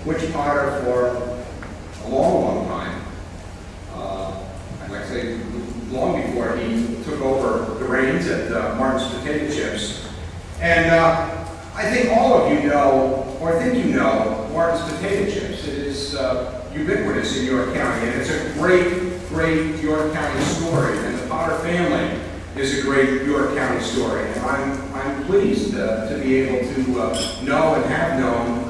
witch potter for a long, long time. I'd like to say long before he took over the reins at Martin's Potato Chips. And I think all of you know, or think you know, Martin's Potato Chips. It is ubiquitous in York County, and it's a great, great York County story. And the Potter family is a great York County story. And I'm pleased to be able to know and have known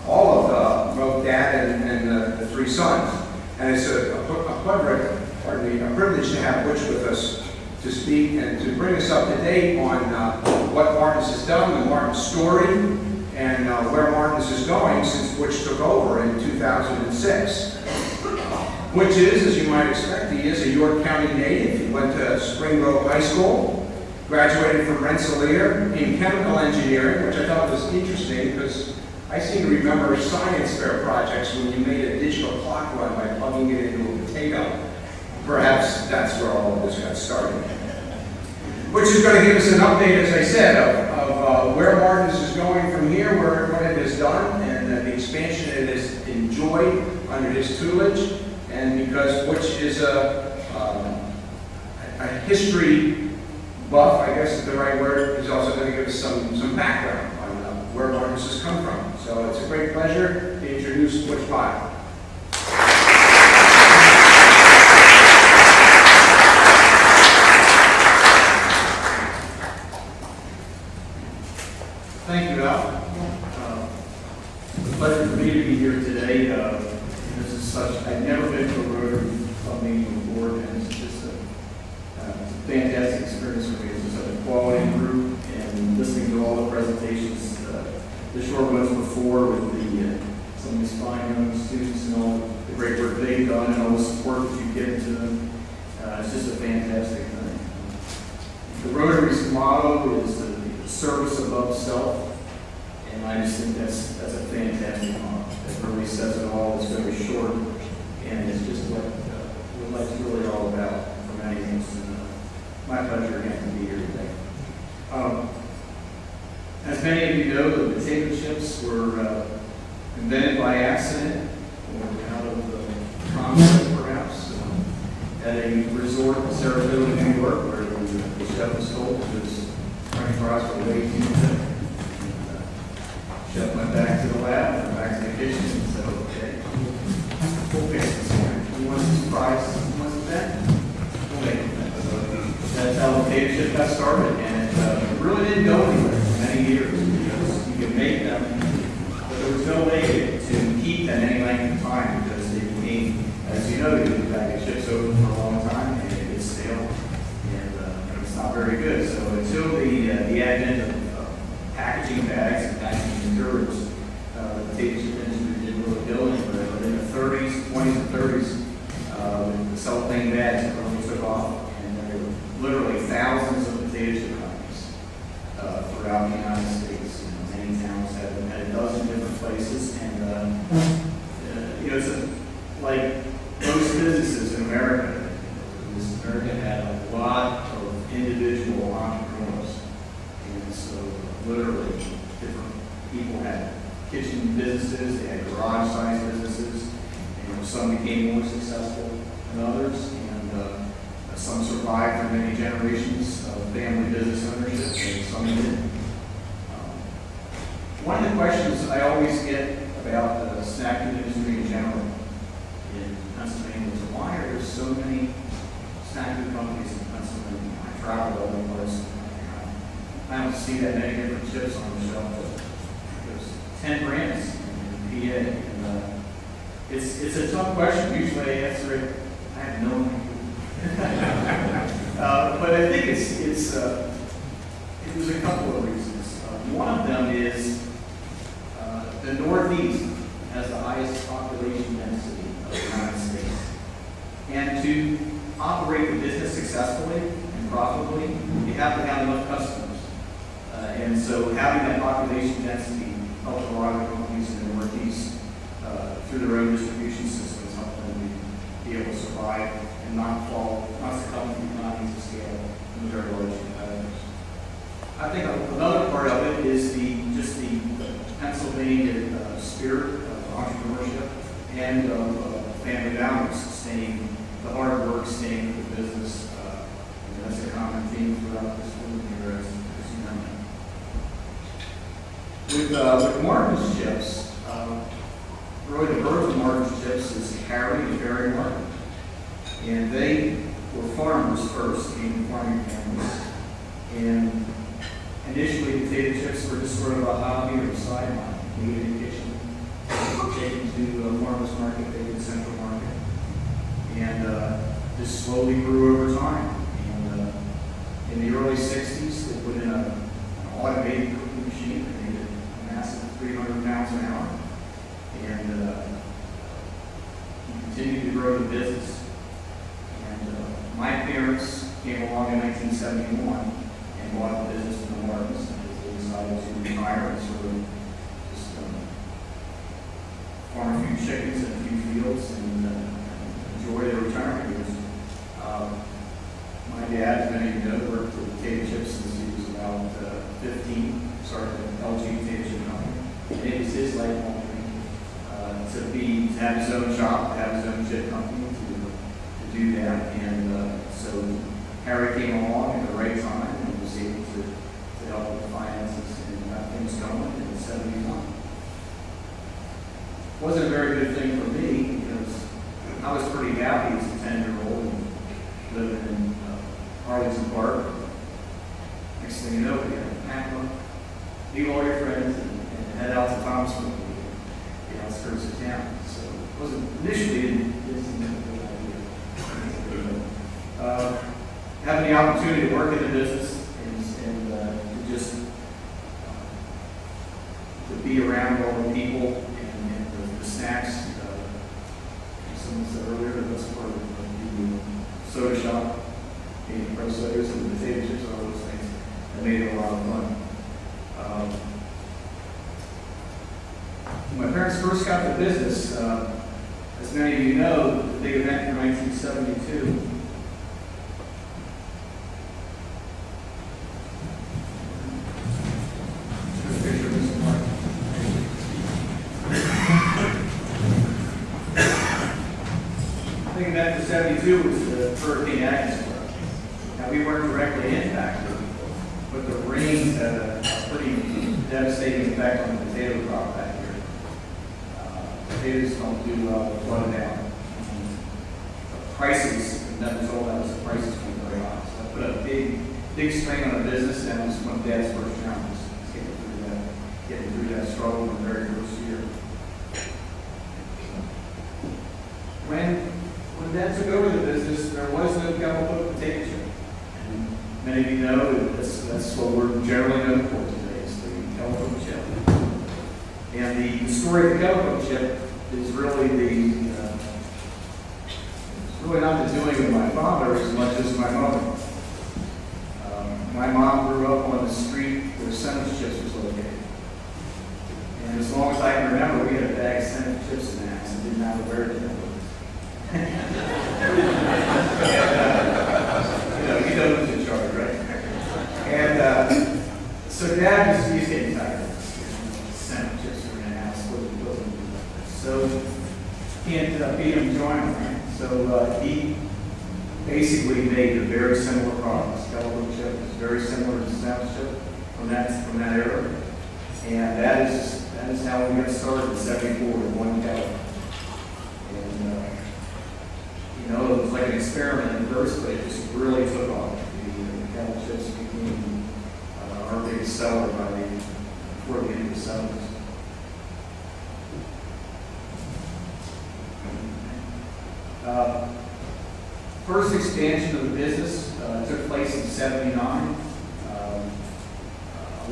all of both Dad and the three sons. And it's a privilege to have Butch with us to speak and to bring us up to date on what Martin's has done, the Martin's story, and where Martin's is going since Butch took over in 2006. Butch is, as you might expect, he is a York County native. He went to Spring Grove High School, graduated from Rensselaer in chemical engineering, which I thought was interesting because I seem to remember science fair projects when you made a digital clock run by plugging it into a potato. Perhaps that's where all of this got started. Which is going to give us an update, as I said, of where Martin's is going from here, what it has done, and the expansion it has enjoyed under his tutelage. And because Butch is a history buff, I guess is the right word, he's also going to give us some background on where Martin's has come from. So it's a great pleasure to introduce Butch Potter. Thank you, Al. It's a pleasure for me to be here today. This is I've never been to a Rotary Club meeting before, and it's just a fantastic experience for me. It's just a quality group, and listening to all the presentations, the short ones before with some of these fine young students and all the great work they've done and all the support that you give to them. It's just a fantastic thing. The Rotary's motto is service above self, and I just think that's a fantastic motto. It really says it all. It's very short, and it's just what life's really all about for many of us. And my pleasure again to be here today. As many of you know, the potato chips were invented by accident or out of the concept, perhaps, at a resort in Sarasota, New York, where the chef was told it was running fries were way too thick. Chef went back to the lab and back to the kitchen and said, okay, we'll fix this one. Who wants some fries? Who wants it then? We'll make it then. So that's how the potato chip got started, and it really didn't go anywhere for many years because you could make them, but there was no way to keep them any length of time because they became, as you know, you leave a bag of chips open for a long time and it gets stale, and it's not very good. So until the advent of packaging bags and packaging materials, the potato chip industry didn't really go anywhere. But in the 20s and 30s, the cellophane bags really took off, and there were literally thousands of potato chip companies throughout the United States. Many towns had a dozen different places, and it's like most businesses in America. America had a lot of individual entrepreneurs, and so literally different people had kitchen businesses, they had garage-sized businesses, and some became more successful than others, and some survived for many generations of family business ownership, and some didn't. One of the questions I always get about the snacking industry in general in Pennsylvania is why are there so many snacking companies in Pennsylvania? I travel all over the place. I don't see that many different chips on the shelf, but there's 10 brands in PA, and it's a tough question. Usually I answer it, I have no idea. But I think there's a couple of reasons. One of them is the Northeast has the highest population density of the United States. And to operate the business successfully and profitably, you have to have enough customers. And so having that population density helps a lot of companies in the Northeast through their own distribution systems, help them to be able to survive and not succumb to economies of scale and very large competitors. I think another part of it is the Pennsylvania spirit of and of family values, staying, the hard work, staying with the business. And that's a common theme throughout this group here, as you know. With Martin's Chips, really the birth of Martin's Chips is Harry and Barry Martin. And they were farmers first, came from farming families. And initially, potato chips were just sort of a hobby or a sideline. Made in the kitchen, taken to a farmer's market, they did Central Market. And just slowly grew over time. And in the early 60s, they put in an automated cooking machine that made a massive 300 pounds an hour. And continued to grow the business. And my parents came along in 1971 and bought the business from the Martins. They decided to retire and sort of just farm a few chickens and a few fields and enjoy their retirement years. My dad, as many of you know, worked with potato chips since he was about 15. Started an LG potato chip company. And it was his lifelong dream to have his own shop, to have his own chip company, to do that. And so Harry came along at the right time and was able to help with the finances and got things going in the 71. Wasn't a very good thing for me because I was pretty happy as a 10-year-old and living in Arlington Park. Next thing you know, we had to pack up, leave all your friends, and head out to Thomasville, the outskirts of town. So it wasn't initially didn't seem like a good idea. Having the opportunity to work in the business and to just to be around all the people and the snacks. Someone said earlier that that's part of the soda shop, eating pro sodas and the potato chips and all those things. That made it a lot of fun. When my parents first got the business, as many of you know, the big event in 1972. I think that in 72 was the Hurricane Agnes. Now we weren't directly impacted, but the rains had a pretty devastating effect on the potato crop that year. Potatoes don't do well with flooded out. The prices, I never told that was the prices went very high. So I put a big strain on the business, and that was one of Dad's first challenges. Getting through that struggle in the very first year. When Dad took over the business, there was no Kettle-Cook'd potato chip. And many of you know that's what we're generally known for today, is the Kettle-Cook'd chip. And the story of the Kettle-Cook'd chip is really it's really not the doing of my father as much as my mother. My mom grew up on the street where Sandwich Chips was located. And as long as I can remember, we had a bag of Sandwich Chips in the house and didn't have a where to go. You know who's in charge, right? And so Dad was getting tired of Sandwich Chips in the house. So he ended up being joined, right? So he basically made a very similar product. Kettle-Cook'd chip is very similar to Sandwich Chip from that era. And that is how we got started in 74 with one kettle. And it was like an experiment in the first place. It just really took off. The kettle chips became our biggest seller before the end of the 70s. First expansion of the business took place in 79. A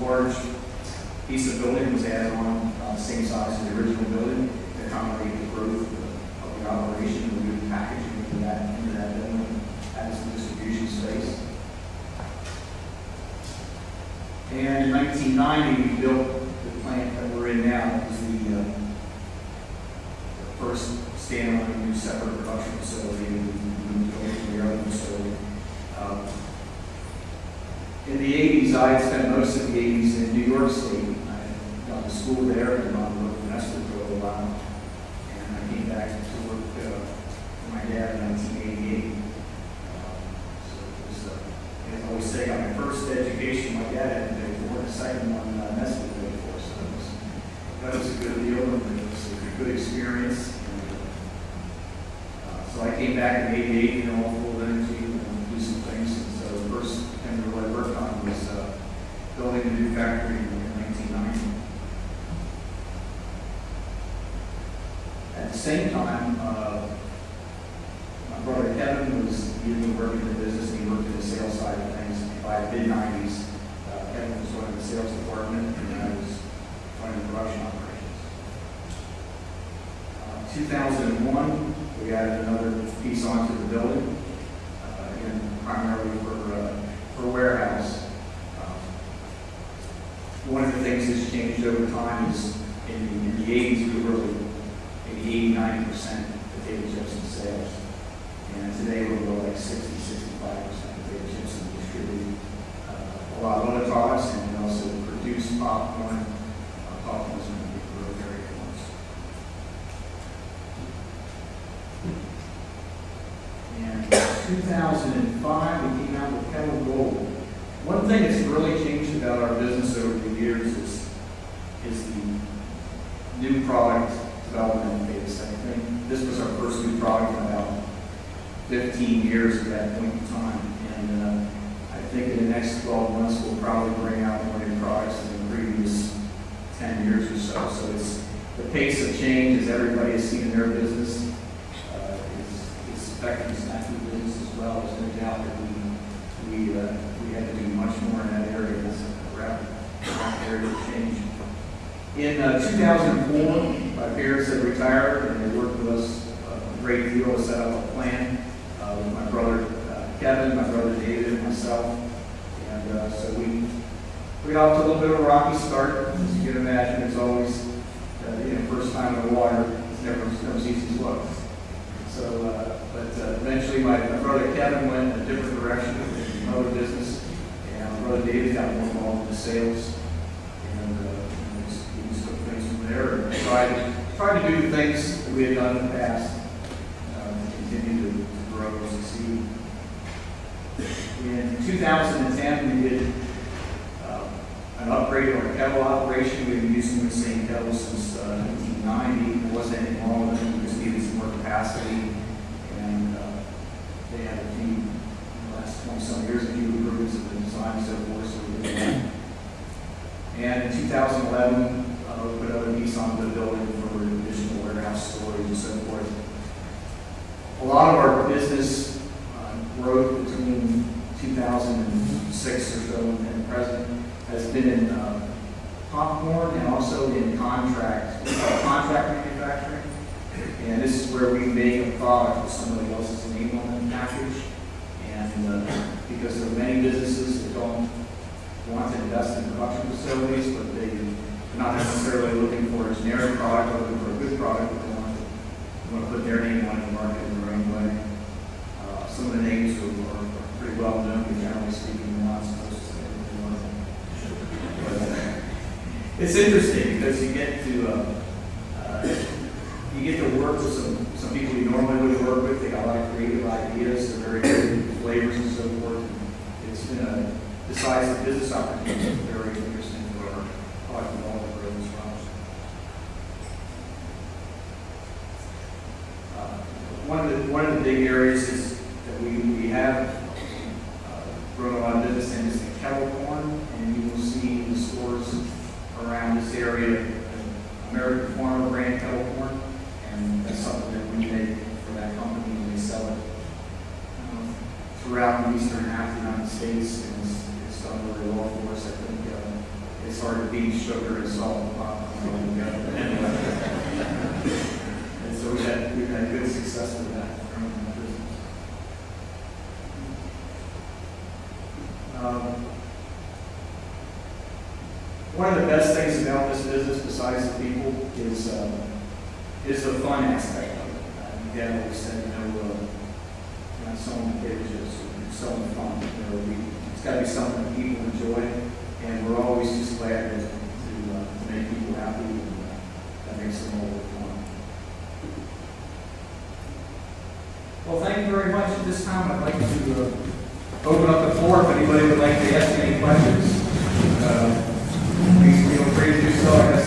large piece of building was added on, same size as the original building, to accommodate the growth of the operation. We moved packaging into that building, added some distribution space. And in 1990, we built the plant that we're in now. It was the first standalone new separate production facility. We moved over to the other facility. In the 80s, I had spent most of the 80s in New York State. I got to school there and I worked in Esther for a little while. And I came back to work for my dad in 1988. So it was, as I always say, my first education my dad had to pay for, and the second one Ness would pay for. So that was a good deal, and it was a good experience. And, so I came back in '88, all full of energy and do some things. And so the first thing I really worked on was building a new factory in 1990. At the same time, my brother Kevin was even working in the business, and he worked in the sales side of things. By the mid-90s, Kevin was running the sales department, and I was running the production operations. 2001, we added another piece onto the building, again, primarily for warehouse. One of the things that's changed over time is in the 80s, we were really maybe 80-90% potato chips and sales. And today we're more like 60-65% potato chips and distribute a lot of other products, and we also produce popcorn. Popcorn is one of the Rotary ones. And in 2005, we came out with Kettle-Cook'd. One thing that's really changed about our business over the years is the new product development phase. I think this was our first new product in about 15 years at that point in time. And I think in the next 12 months, we'll probably bring out more new products than the previous 10 years or so. So it's the pace of change, as everybody has seen in their business, is affecting the snack food business as well. There's no doubt that we had to do much more in that area. That's a rapid area of change. In 2004, my parents had retired, and they worked with us a great deal to set up a plan with my brother Kevin, my brother David, and myself. And so we got off to a little bit of a rocky start. As you can imagine, it's always first time in the water. It's never easy to look. So, but eventually, my brother Kevin went in a different direction in another business, and my brother David got more involved in the sales. There and tried to do the things that we had done in the past to continue to grow and succeed. In 2010, we did an upgrade of our kettle operation. We've been using the same kettle since 1990. There wasn't anything wrong with it. We just needed some more capacity. And they had a few, in the last 20-some years, a few improvements in the design and so forth. So we did that. And in 2011, we put another piece onto the building for additional warehouse storage and so forth. A lot of our business growth between 2006 or so and present has been in popcorn and also in contract manufacturing. And this is where we make a product with somebody else's name on the package. And because there are many businesses that don't want to invest in production facilities, but they're not necessarily looking for a generic product, looking for a good product, but they want to put their name on the market in their own way. Some of the names are pretty well known, but generally speaking, they're not supposed to say what they want. But it's interesting because you get to work with some people you normally wouldn't work with. They got a lot of creative ideas. They're very good with flavors and so forth. It's been besides the business opportunity, very interesting for our product development growth as well. One of the big areas is that we have grown a lot of business in is the kettle corn, and you will see in the stores around this area American Farmer brand kettle corn, and that's something that we make for that company, and they sell it throughout the eastern half of the United States, and it's done really well for us. I think it's hard to beat sugar and salt and popcorn together. And so we've had good success with that. One of the best things about this business, besides the people, is the fun aspect of it. Again, like I said, not selling potato chips, it's selling fun. It's got to be something that people enjoy, and we're always just glad to make people happy, and that makes them all fun. Well, thank you very much. At this time, I'd like to open up the floor if anybody would like to ask any questions. Please feel free to do so. I guess